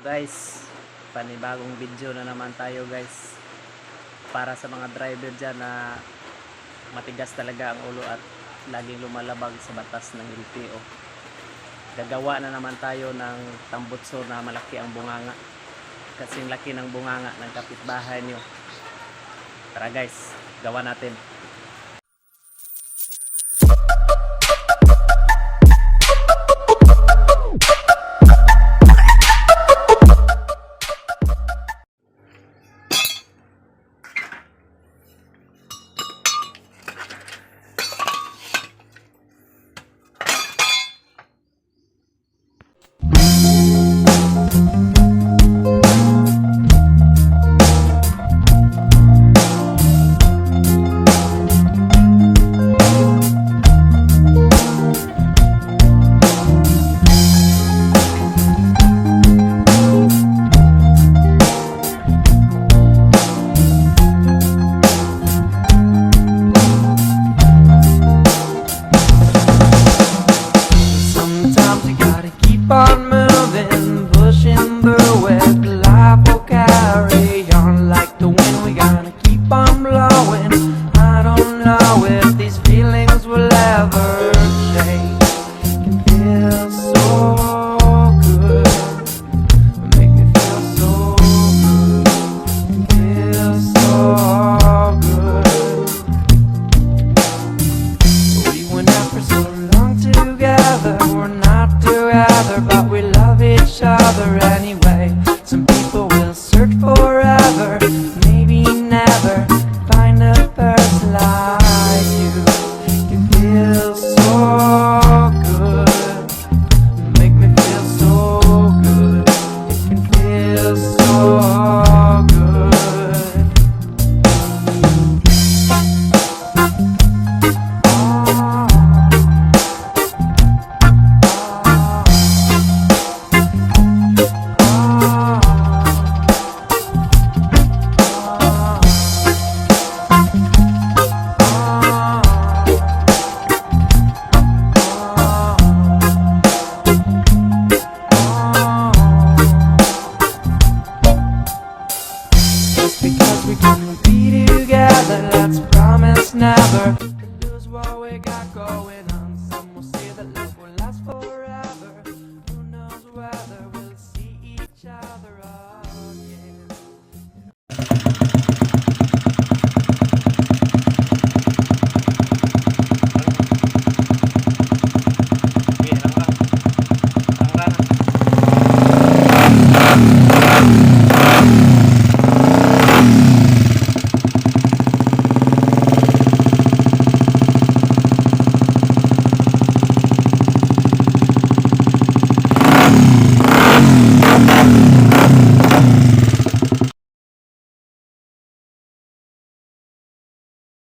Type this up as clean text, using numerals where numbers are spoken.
Guys, panibagong video na naman tayo guys, para sa mga driver dyan na matigas talaga ang ulo at laging lumalabag sa batas ng LTO. Gagawa na naman tayo ng tambutso na malaki ang bunganga, kasing laki ng bunganga ng kapitbahay nyo. Tara guys, gawa natin. On moving, pushing through it, life will carry on like the wind. We gotta keep on blowing. I don't know if these feelings will ever change. Can feel so good, make me feel so good. Can feel so good. We went out for so long together, we're not together, but we love each other anyway. Some people will search forever, maybe never find a person like you. You feel so good, make me feel so good. You can feel so good. Because we can be together, let's promise never to lose what we got going on. Some will say that love will last forever. Who knows whether we'll see each other